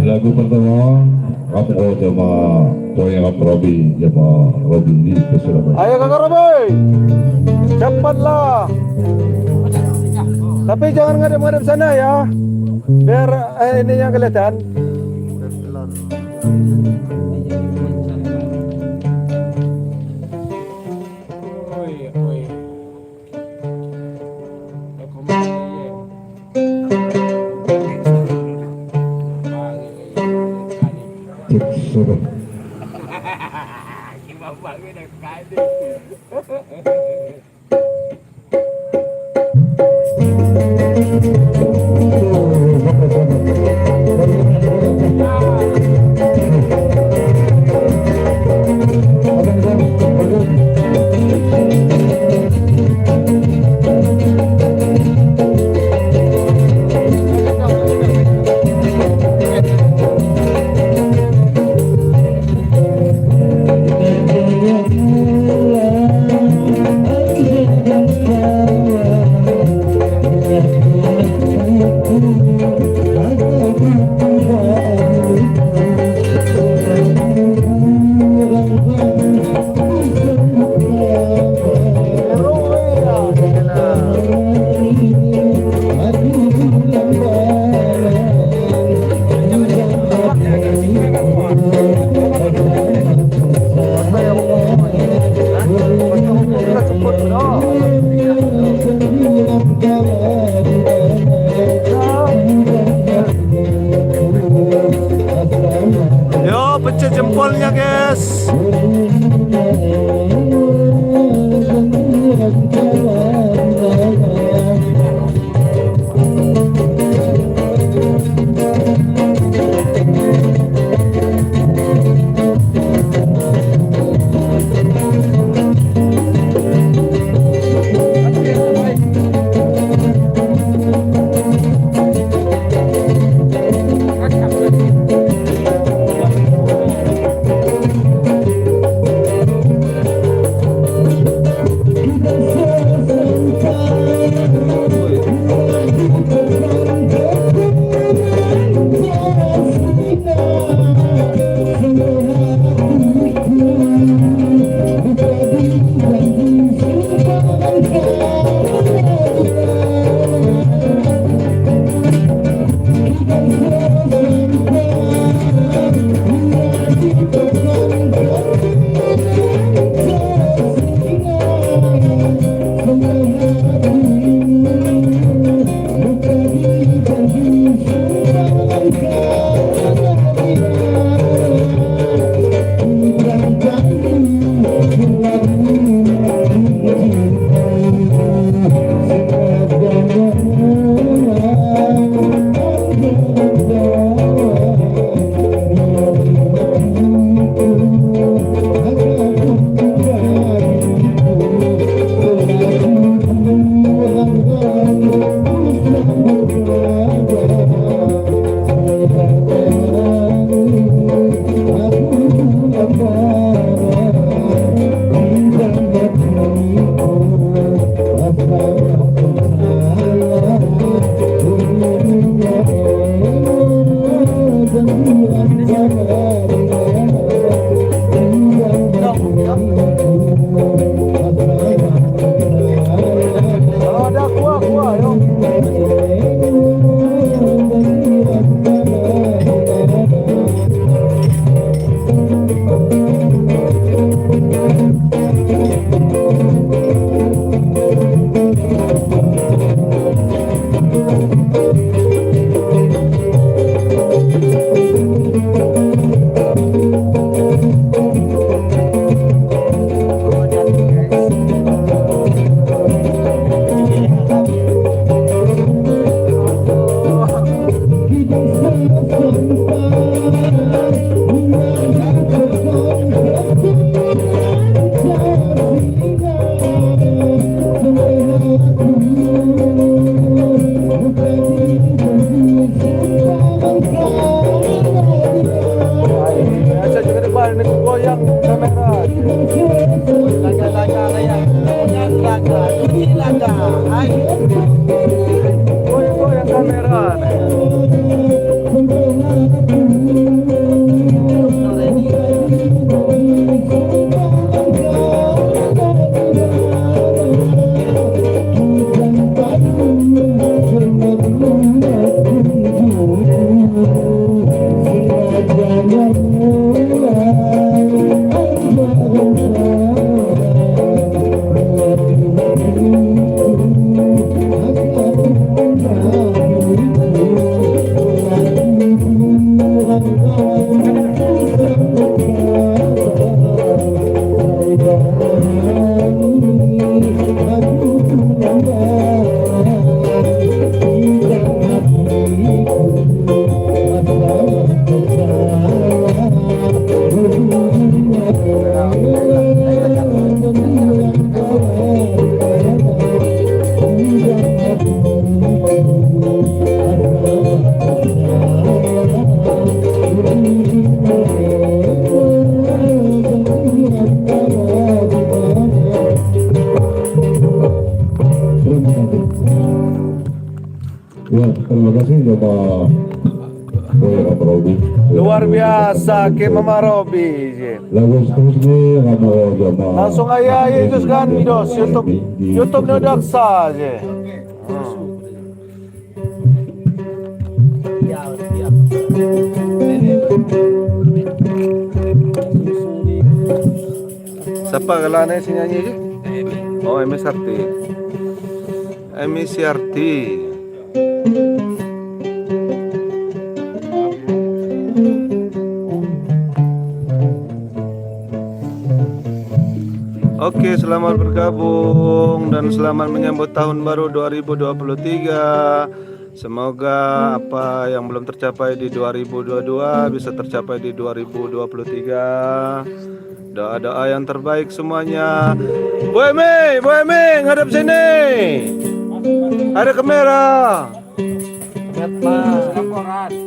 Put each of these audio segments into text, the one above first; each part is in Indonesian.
Lagu pertama kamu sama Toyang Robi sama Robi di Surabaya. Ayo Kakak Robi, cepatlah. Tapi jangan ngadep-ngadep sana ya, biar ini yang kelihatan. Yo, pencet jempolnya guys. Biasa juga depan ini goyang kamera. Laga-laga kayak laga, ini laga. Ayo. Goyang kamera. Ya, terima kasih Bapak Boyega Robi. Luar biasa ke Mama Robi. Lagu seterusnya kamu jamaah. Langsung aja itu kan Midos YouTube Nodaksa aja. Siapa kalanya si nyanyi aja? Oh, MSRT. MSRT. Oke, selamat bergabung dan selamat menyambut tahun baru 2023. Semoga apa yang belum tercapai di 2022 bisa tercapai di 2023. Doa-doa yang terbaik semuanya. Bu Emi, ngadep sini. Ada kamera.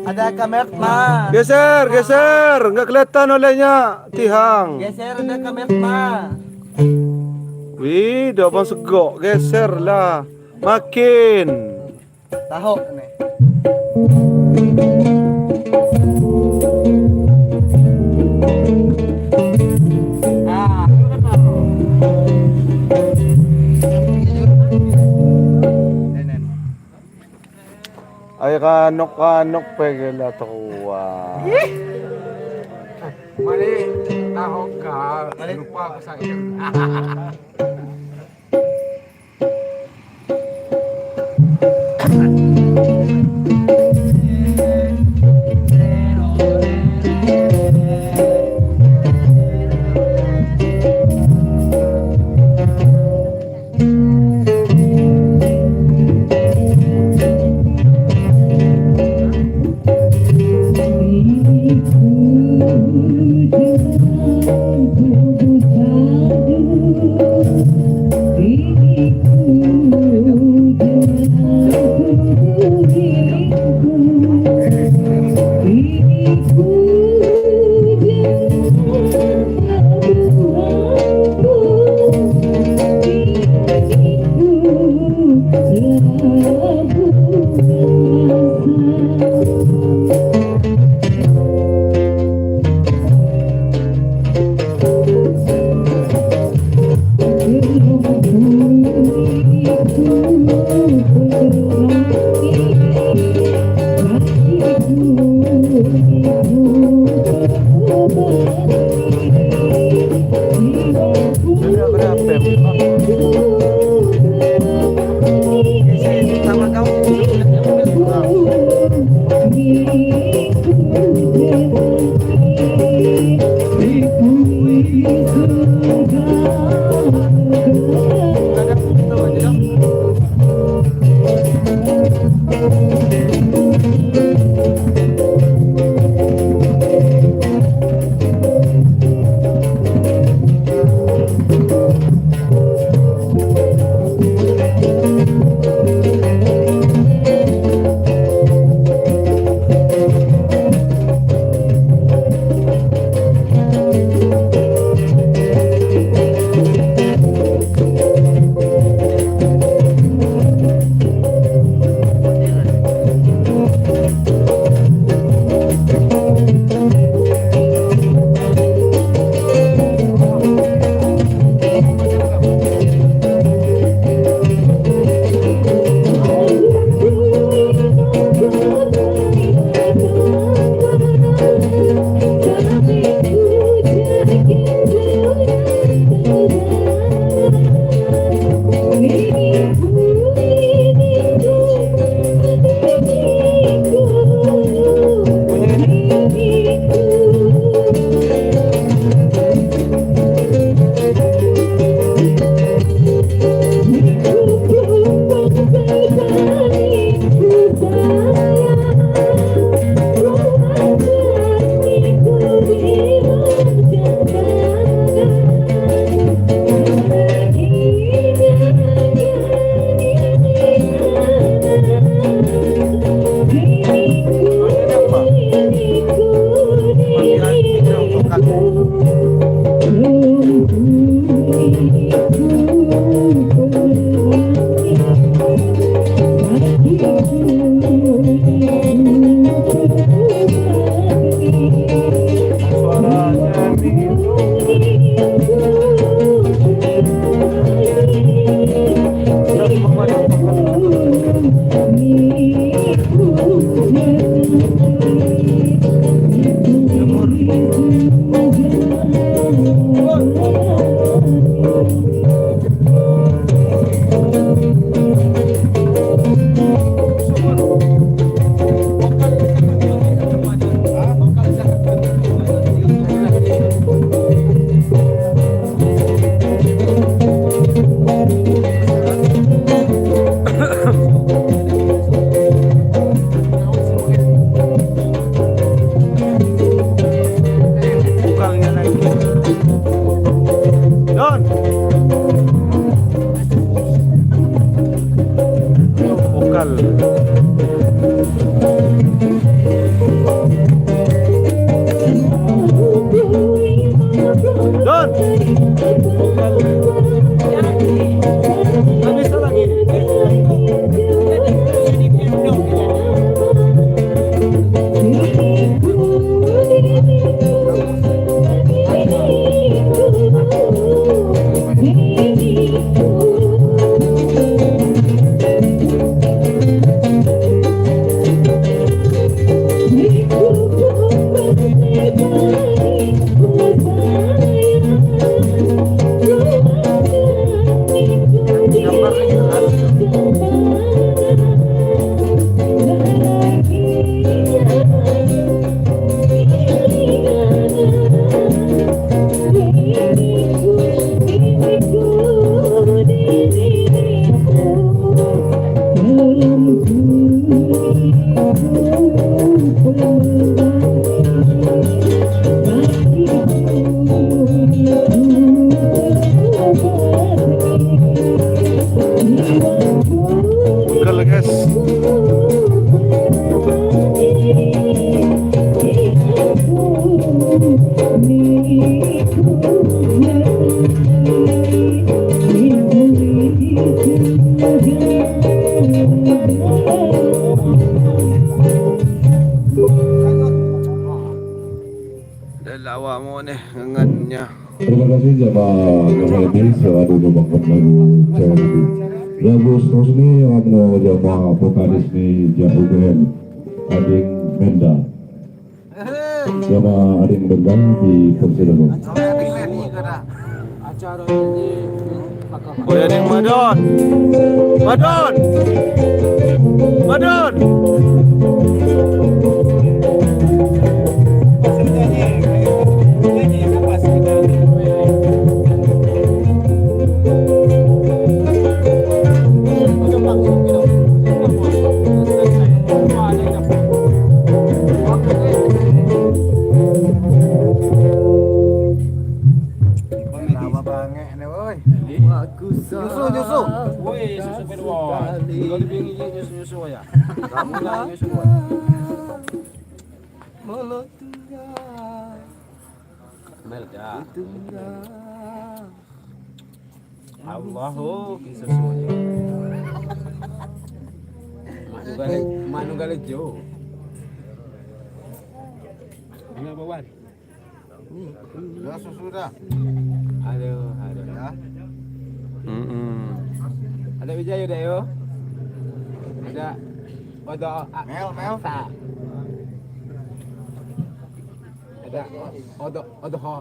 Ada kamera. Geser, nggak kelihatan olehnya. Tihang. Geser ada kamera. Wih, udah bang segok, geser lah. Makin. Tahu nih. Ay kanok pegel atawa. Mali, tahu ka, lupa ako sa iyo. Pegel guys. Dalawa mo nih ngannya. Terima kasih jamaah ini selalu membangun lagu Charity. Lagu seterusnya yang mau jamaah vokalis ni Jahuben Ading Menda. Jamaah Ading Menda di persidangan. Acara ini Oh ya nih Madon. Madon. Madon. Nyusu. Woi, susu pedwa. Kalau dipingin nyusu ya. Kamu lah nyusu. Mulut tunggal. Melda. Tunggal. Allahu susunya. Manu galit jo. Ini apa wan? Dah susu dah. Aduh. Ya. Ada Wijaya dah yo. Ada Mel. Ada Odo ho.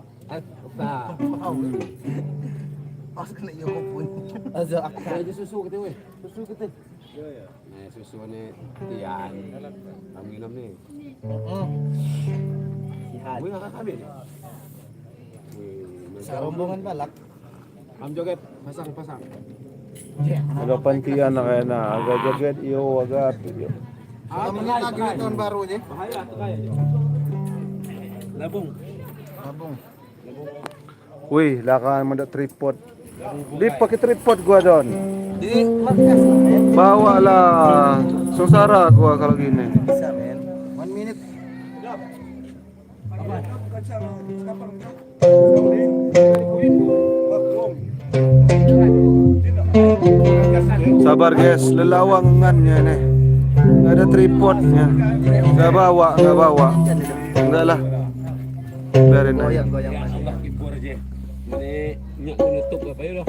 Pas kena yo pun. Azza aku aja susu kita weh. Susu kita. Ya. Nah, susu ni Tian. Kami minum ni. Sihat. Weh kakak habis. Rombongan balak. Am joget pasang. Agak pantian na kaya na. Agak joget iyo, agak iyo. Kamu ni lagi tahun baru je. Bahaya tu kaya. Labung. Wih, lakan mendak tripod. Di pakai tripod gua don. Di markas. Bawa lah. Sengsara gua kalau gini. Bisa men. 1 minute. Sabar guys, lelawangannya nih. Nggak ada tripodnya. Nggak bawa. Enggak lah. Biarin aja. Goyang Allah kibur aja. Ini nyak menutup apa ya loh.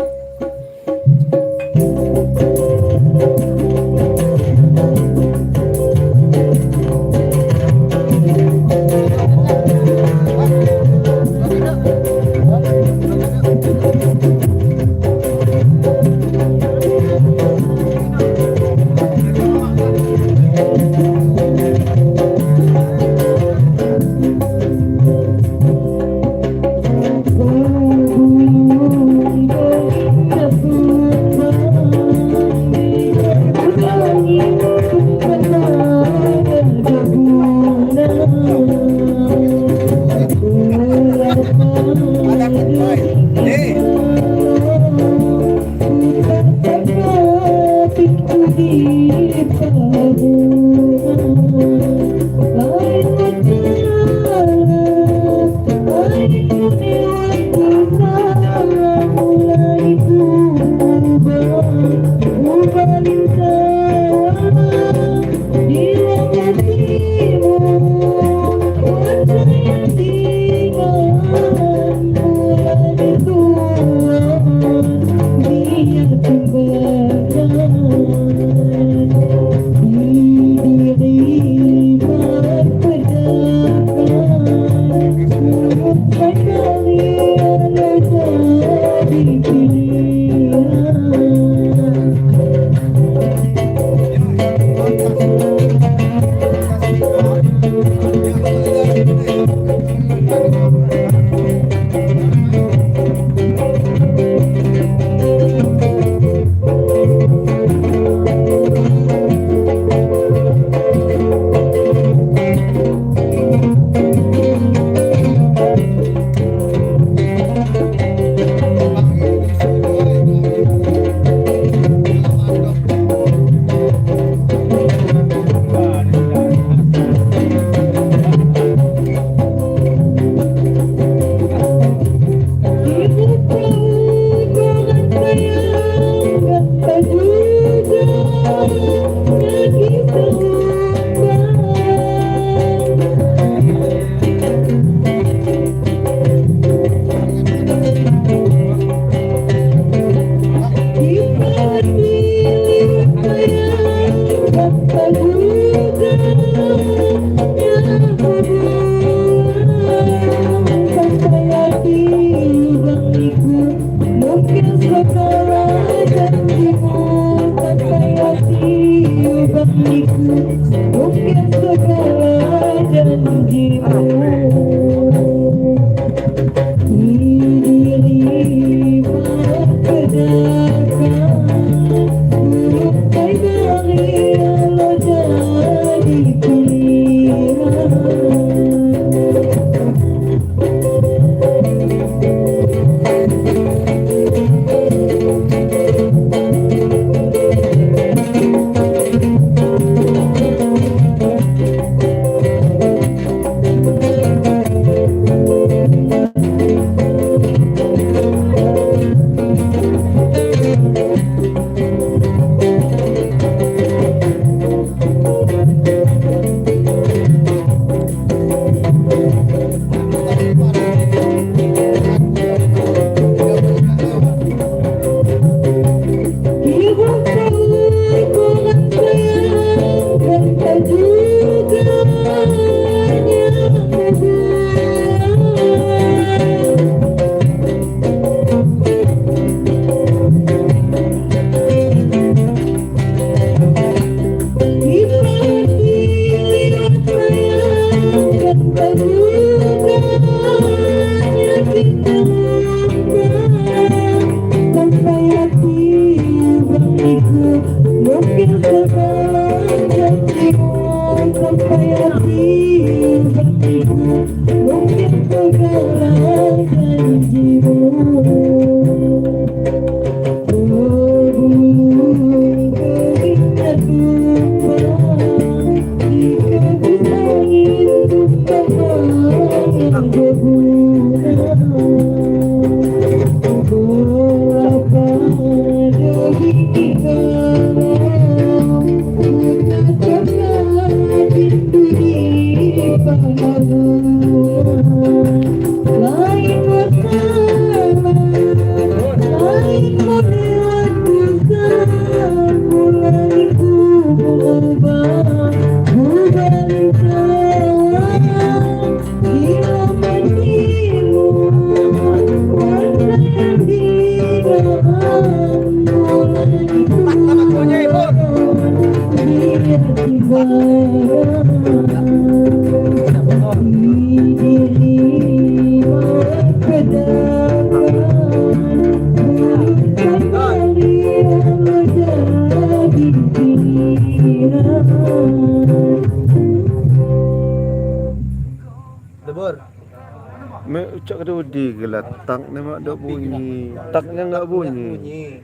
Me ucap kata udi gelat tak ni mak dak bunyi. Taknya enggak bunyi.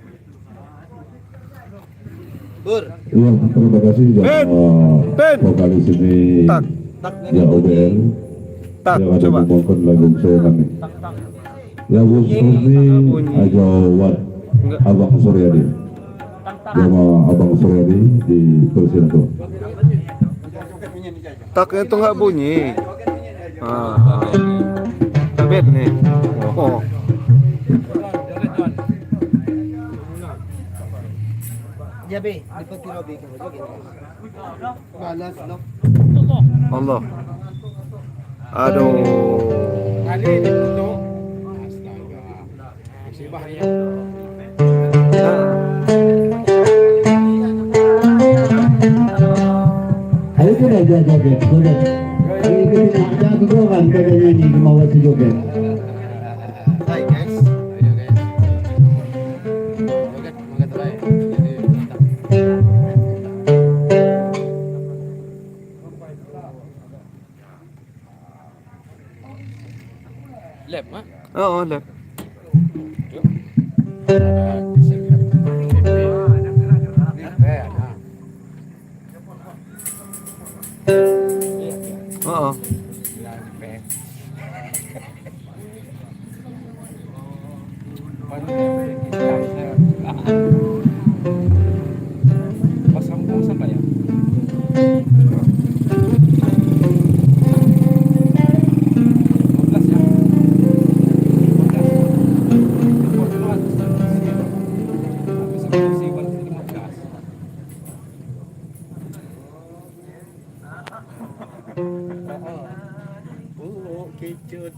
Bur. Ya, terima kasih Ben. vokalis ini Tak. ya OBL Tak yang ada coba. membawakan lagu kesayangan ini. Lagu ini aja wat Enggak. Abang Suryadi. Nama Abang Suryadi di Persian tuh. Taknya tuh enggak bunyi. Ah. Ben nih. Oh. Jabe, di Robi ka mo balas no. Allah. Aduh. Kali ini puto. Astaga. Musibah niya. Ayo ko na joget. Ikutin ko kan kada nyanyi gumawa sa joget. Hi guys. Ayo guys. Magat try. Lep, ha? Oo, lep. Oo. Pasang-pasang ba yan? Maglas yan. Oo, kecut.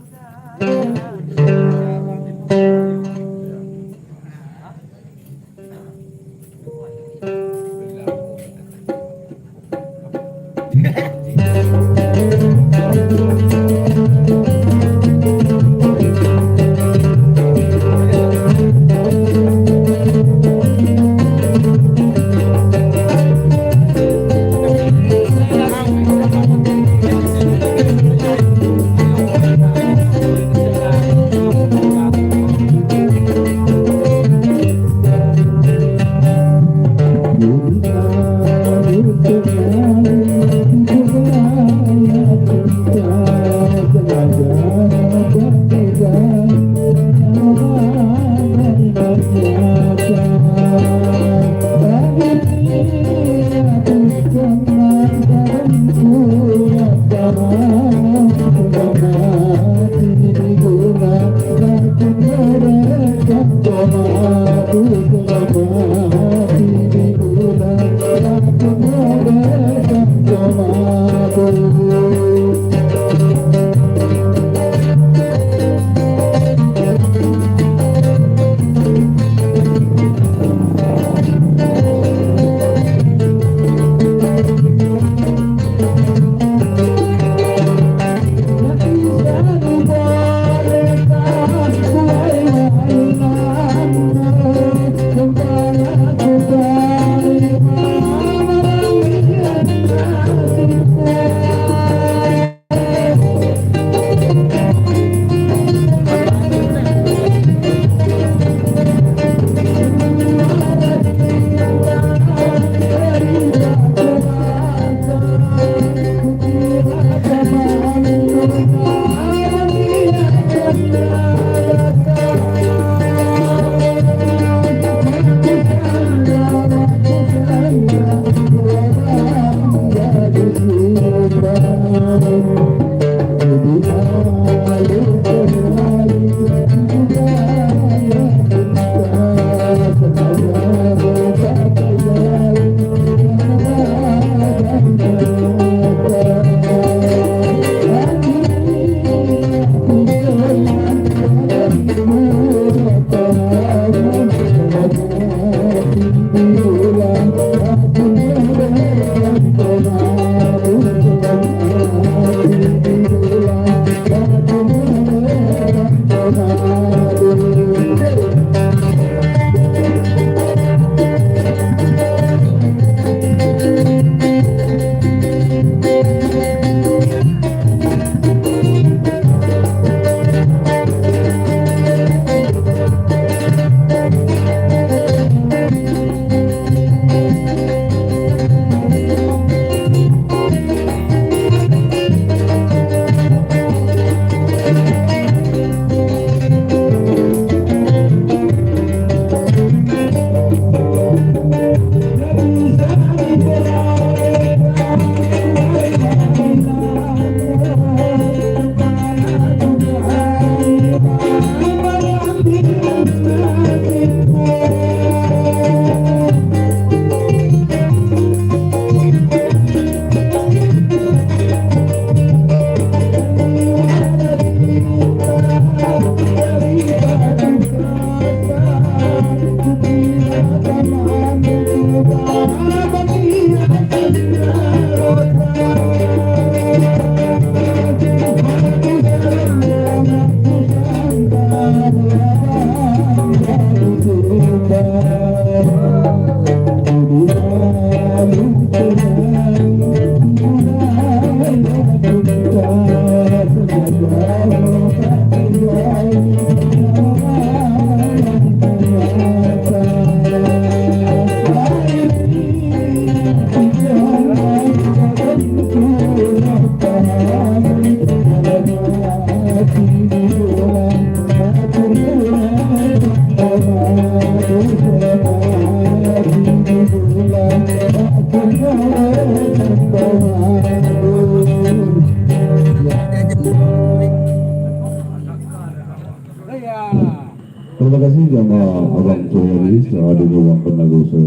kasih sama Abang Soyari ada bawakan lagu saya.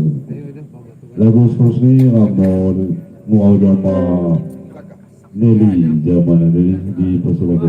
Lagu seterusnya mau sama Nelly zaman Nelly di Pasir.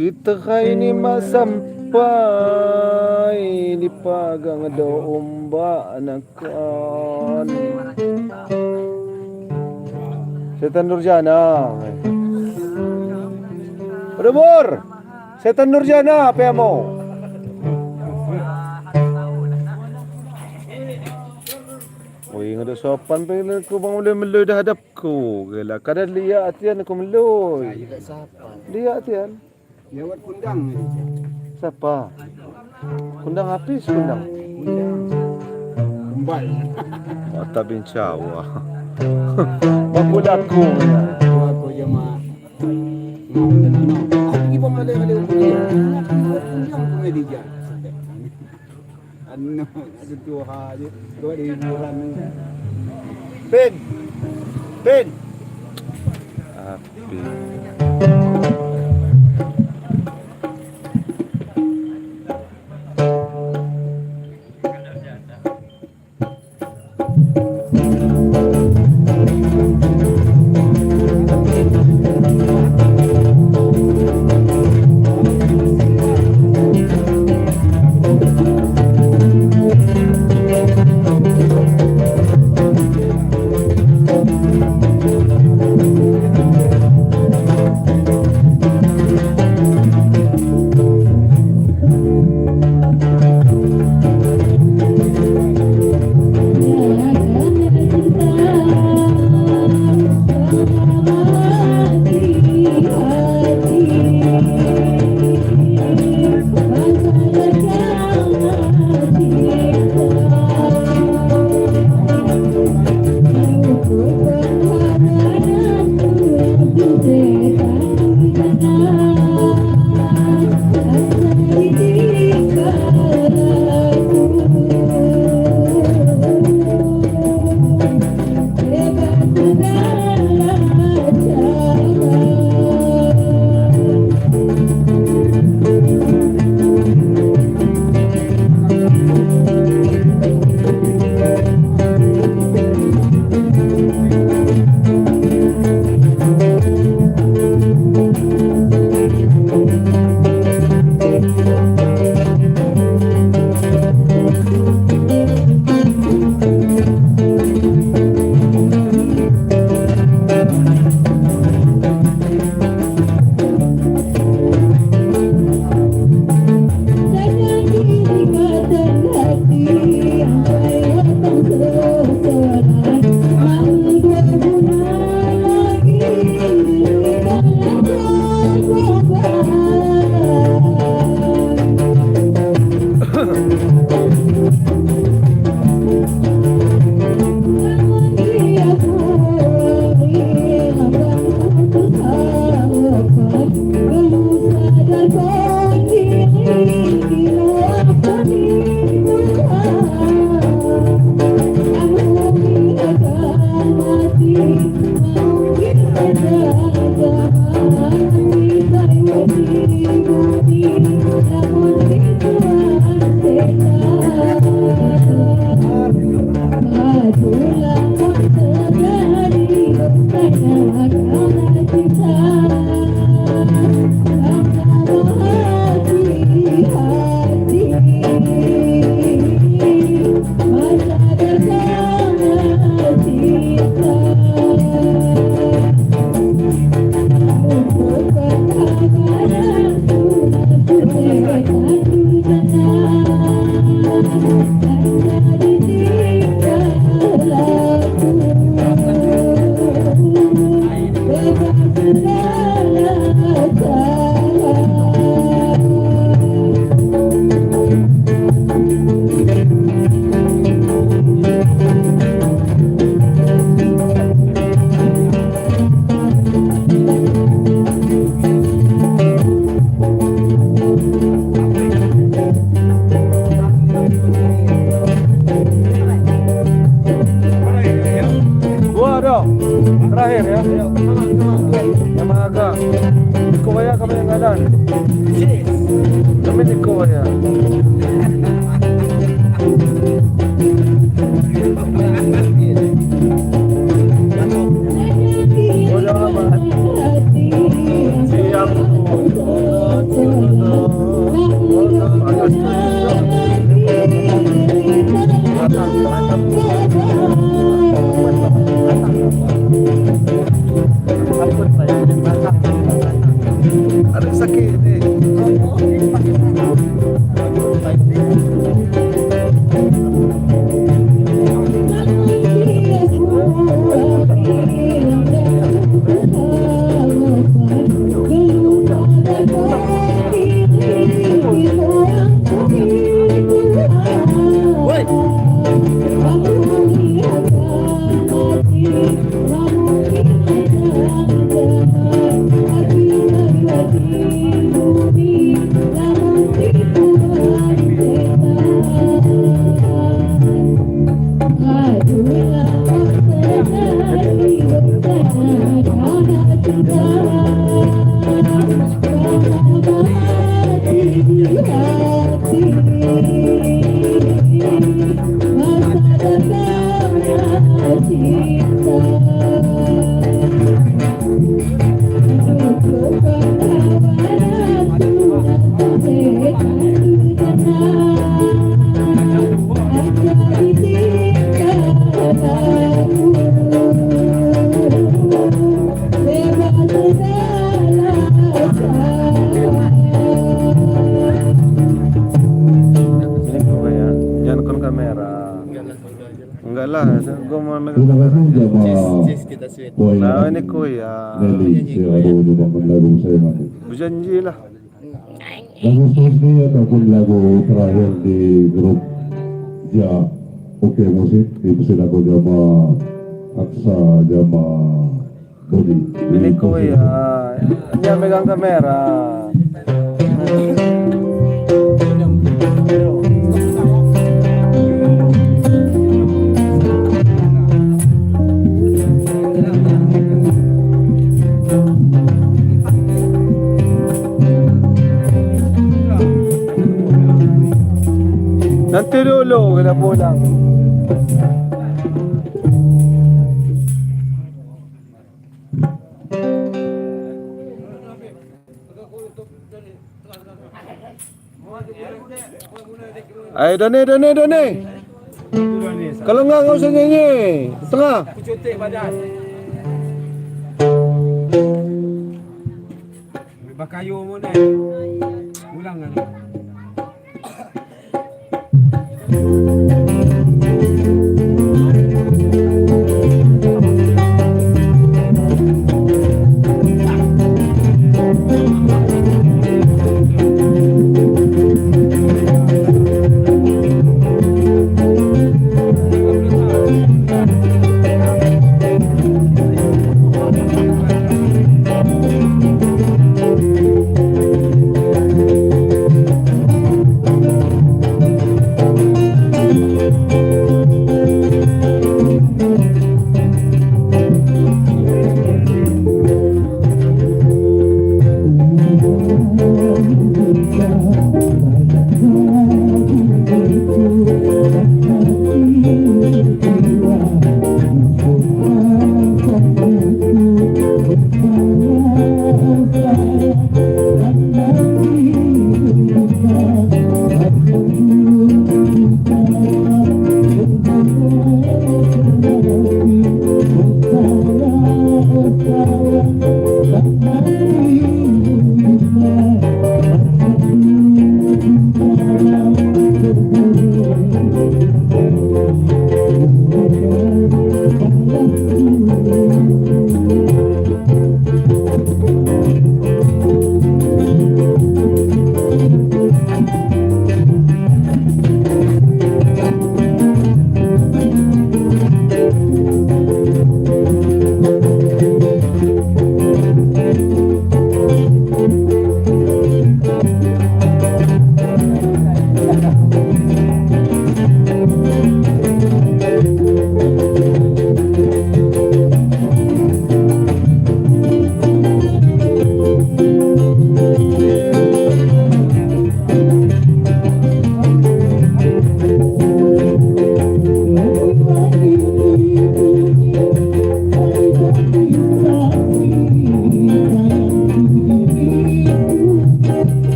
Kita kali ni mak sampai di pagang ada ombak anakan. Setan Nurjana. Bur, Setan Nurjana apa yang mau? Oh, yang ada sopan pengen aku bang melui dah hadapku. Gila, kadang lihat tian aku melui. Lihat tian. Lewat kundang. Siapa? Kundang Hafiz, kundang. Kumbal. Mata bincawa. Babudaku. Aku je mak. Aku ibu malay dia. Kundang pun dia. Ano, ada tuha je. Dua di bulan. Pin. Pin. Hafiz. Terakhir ya. Yamaga. Nikowaya kami yang ngalan. Kami Nikowaya. Wala amat. Siang. Ada sakit ni. Enggak lah, gue mau Terima kasih jamaah poin Nah ini kuya. Nelly Sirado dibawakan lagu saya nanti. Berjanji lah. Lagu seterusnya ataupun lagu terakhir di grup Ja Oke Musik dipersilakan jamaah Aksa jamaah Budi. Ini kuya. Dia megang kamera. Nanti dulu kena pulang. Ayo Doni. Kalau enggak usah nyanyi. Tengah. Cutik badan. Bakayu mo na. Ulang kan.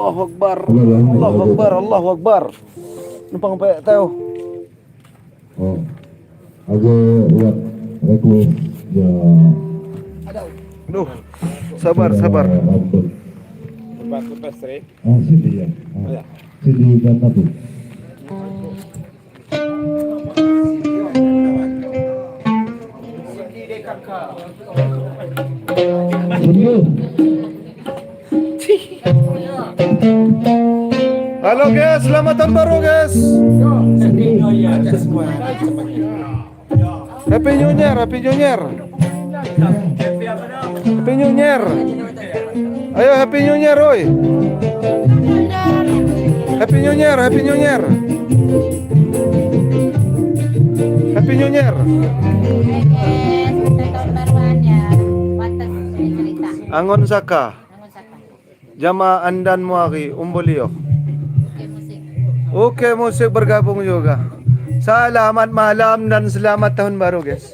Allahu Akbar. Allahu Akbar. Allahu Akbar. Numpang payah tahu. Oh, aku buat request ya. Duh. Sabar, sabar. Sini ya. Sini kan tu. Halo guys, selamat tahun baru guys. Happy New Year, Happy New Year. Happy New Year. Ayo Happy New Year, oi. Happy New Year, Happy New Year. Happy New Year. Angon Saka. Jama Andan Muaki, Umbolio. Oke, musik bergabung juga. Selamat malam dan selamat tahun baru, guys.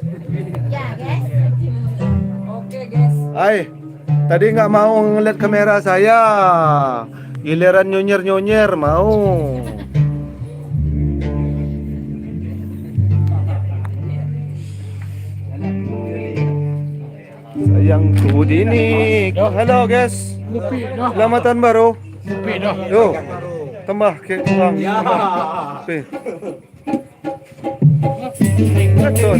Ya, guys. Oke, guys. Ay, tadi nggak mau ngeliat kamera saya. Giliran nyonyer-nyonyer mau. Sayangku dini. Halo, guys. Selamat tahun baru. Yo, tambah ke bang. Oke. Betul.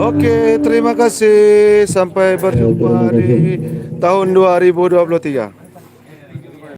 Oke, terima kasih. Sampai berjumpa di tahun 2023.